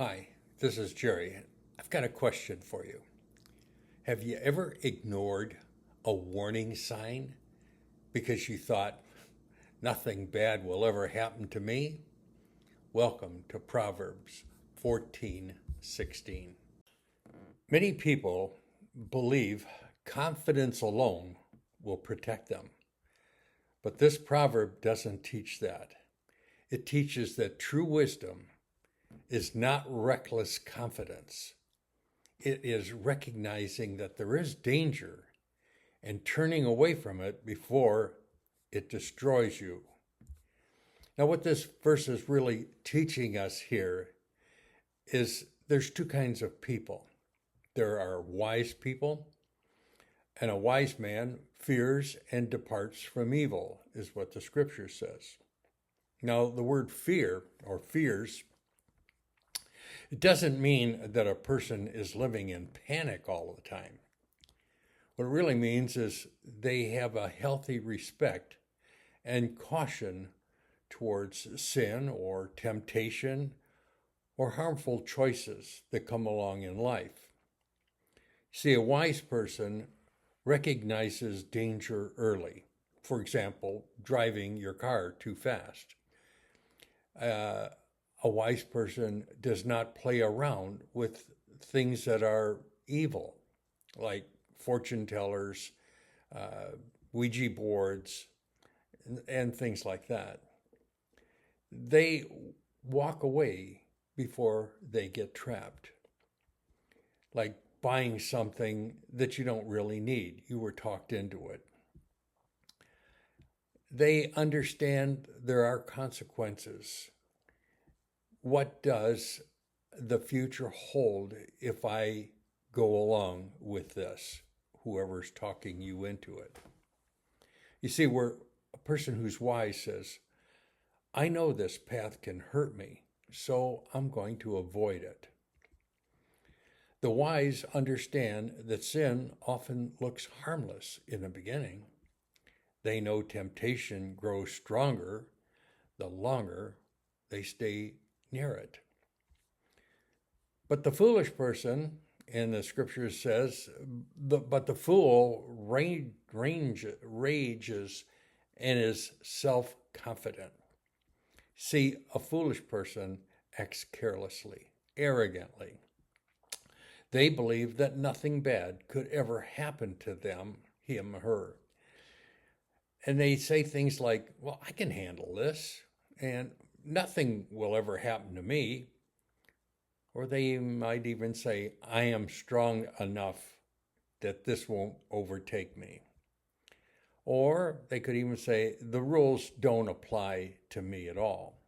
Hi, this is Jerry. I've got a question for you. Have you ever ignored a warning sign because you thought nothing bad will ever happen to me? Welcome to Proverbs 14:16. Many people believe confidence alone will protect them, but this proverb doesn't teach that. It teaches that true wisdom is not reckless confidence. It is recognizing that there is danger and turning away from it before it destroys you. Now, what this verse is really teaching us here is there's two kinds of people. There are wise people, and a wise man fears and departs from evil, is what the scripture says. Now, the word fear or fears, it doesn't mean that a person is living in panic all the time. What it really means is they have a healthy respect and caution towards sin or temptation or harmful choices that come along in life. See, a wise person recognizes danger early. For example, driving your car too fast. A wise person does not play around with things that are evil, like fortune tellers, Ouija boards, and things like that. They walk away before they get trapped, like buying something that you don't really need. You were talked into it. They understand there are consequences. What does the future hold if I go along with this? Whoever's talking you into it. You see, where a person who's wise says, I know this path can hurt me, so I'm going to avoid it. The wise understand that sin often looks harmless in the beginning. They know temptation grows stronger the longer they stay near it. But the foolish person, and the scripture says, but the fool rages and is self-confident. See, a foolish person acts carelessly, arrogantly. They believe that nothing bad could ever happen to them, him, her. And they say things like, well, I can handle this, and nothing will ever happen to me. Or they might even say, I am strong enough that this won't overtake me. Or they could even say, the rules don't apply to me at all.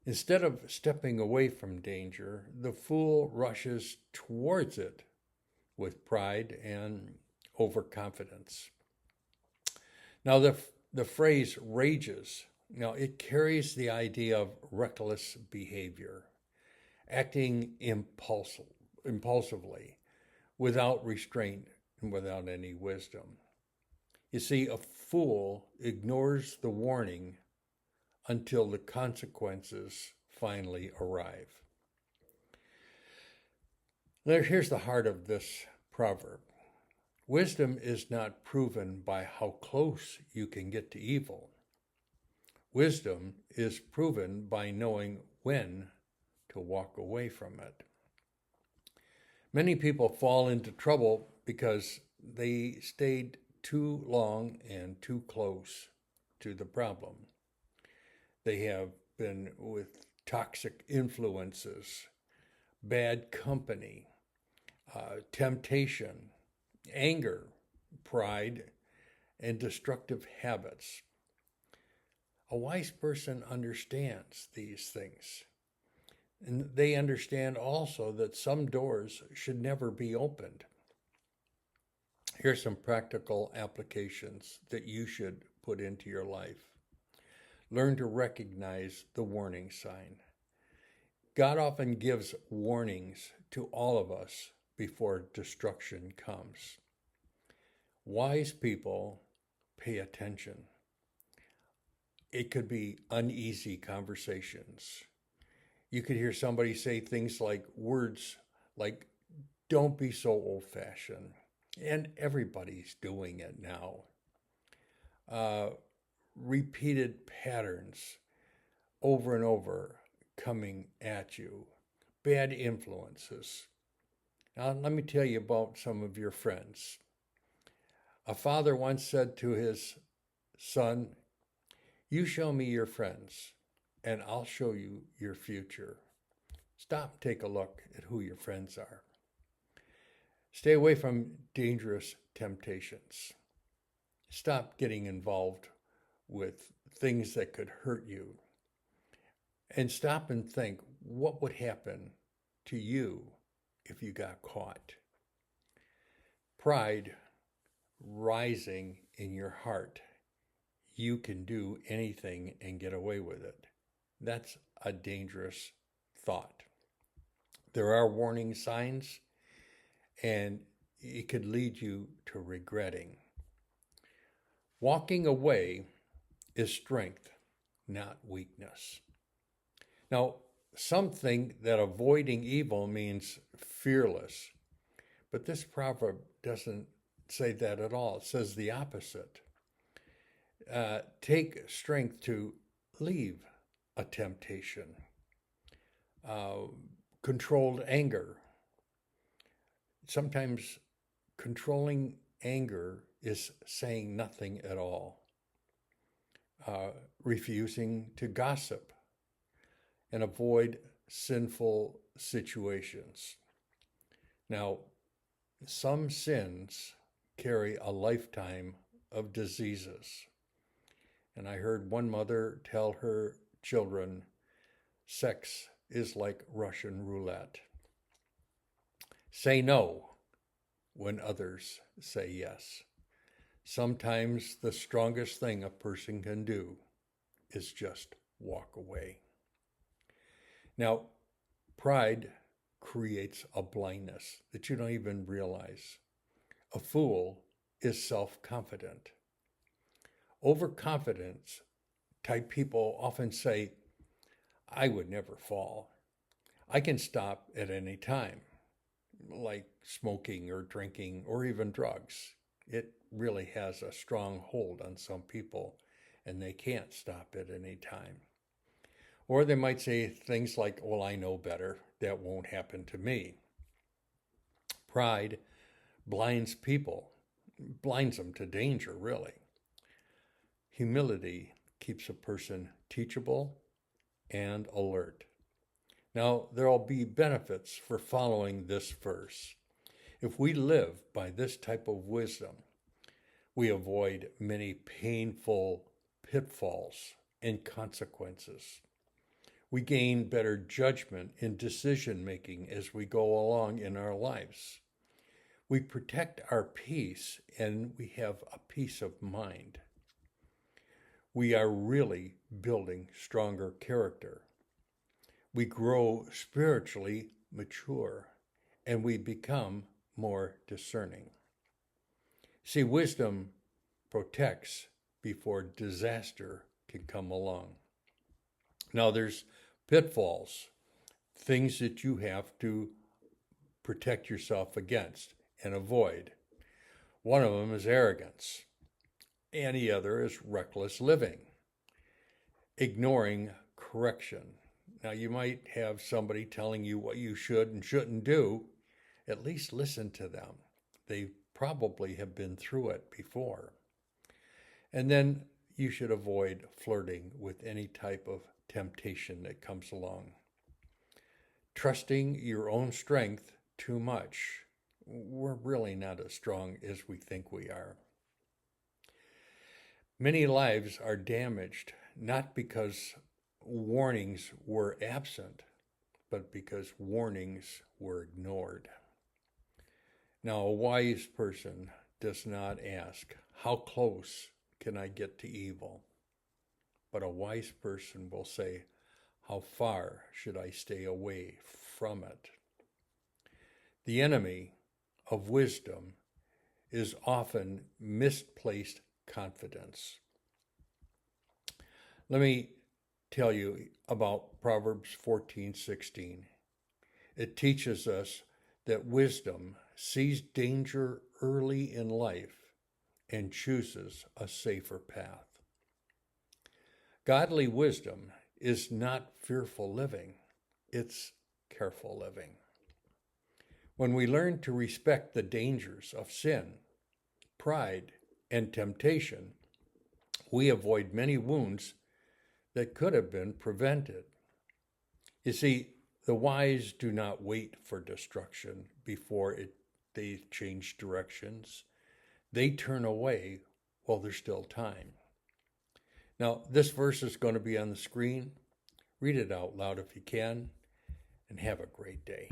Instead of stepping away from danger, the fool rushes towards it with pride and overconfidence. Now, the phrase rages, it carries the idea of reckless behavior, acting impulsively, without restraint and without any wisdom. You see, a fool ignores the warning until the consequences finally arrive. Here's the heart of this proverb. Wisdom is not proven by how close you can get to evil. Wisdom is proven by knowing when to walk away from it. Many people fall into trouble because they stayed too long and too close to the problem. They have been with toxic influences, bad company, temptation, anger, pride, and destructive habits. A wise person understands these things. And they understand also that some doors should never be opened. Here's some practical applications that you should put into your life. Learn to recognize the warning sign. God often gives warnings to all of us before destruction comes. Wise people pay attention. It could be uneasy conversations. You could hear somebody say things like words like, don't be so old fashioned. And everybody's doing it now. Uh, Repeated patterns over and over coming at you, bad influences. Now, let me tell you about some of your friends. A father once said to his son, "You show me your friends, and I'll show you your future." Stop and take a look at who your friends are. Stay away from dangerous temptations. Stop getting involved with things that could hurt you. And stop and think, what would happen to you if you got caught? Pride rising in your heart. You can do anything and get away with it. That's a dangerous thought. There are warning signs, and it could lead you to regretting. Walking away is strength, not weakness. Now, some think that avoiding evil means fearless, but this proverb doesn't say that at all. It says the opposite. Take strength to leave a temptation. Controlled anger. Sometimes controlling anger is saying nothing at all. Refusing to gossip and avoid sinful situations. Now, some sins carry a lifetime of diseases. And I heard one mother tell her children, sex is like Russian roulette. Say no when others say yes. Sometimes the strongest thing a person can do is just walk away. Now, pride creates a blindness that you don't even realize. A fool is self-confident. Overconfidence type people often say, I would never fall. I can stop at any time, like smoking or drinking or even drugs. It really has a strong hold on some people, and they can't stop at any time. Or they might say things like, well, I know better. That won't happen to me. Pride blinds people, blinds them to danger, really. Humility keeps a person teachable and alert. Now, there will be benefits for following this verse. If we live by this type of wisdom, we avoid many painful pitfalls and consequences. We gain better judgment in decision making as we go along in our lives. We protect our peace and we have a peace of mind. We are really building stronger character. We grow spiritually mature and we become more discerning. See, wisdom protects before disaster can come along. Now, there's pitfalls, things that you have to protect yourself against and avoid. One of them is arrogance. Any other is reckless living, ignoring correction. Now, you might have somebody telling you what you should and shouldn't do. At least listen to them. They probably have been through it before. And then you should avoid flirting with any type of temptation that comes along. Trusting your own strength too much. We're really not as strong as we think we are. Many lives are damaged not because warnings were absent, but because warnings were ignored. Now, a wise person does not ask, how close can I get to evil? But a wise person will say, how far should I stay away from it? The enemy of wisdom is often misplaced confidence. Let me tell you about Proverbs 14:16. It teaches us that wisdom sees danger early in life and chooses a safer path. Godly wisdom is not fearful living, it's careful living. When we learn to respect the dangers of sin, pride, and temptation, we avoid many wounds that could have been prevented. You see, the wise do not wait for destruction before they change directions. They turn away while there's still time. Now, this verse is going to be on the screen. Read it out loud if you can, and have a great day.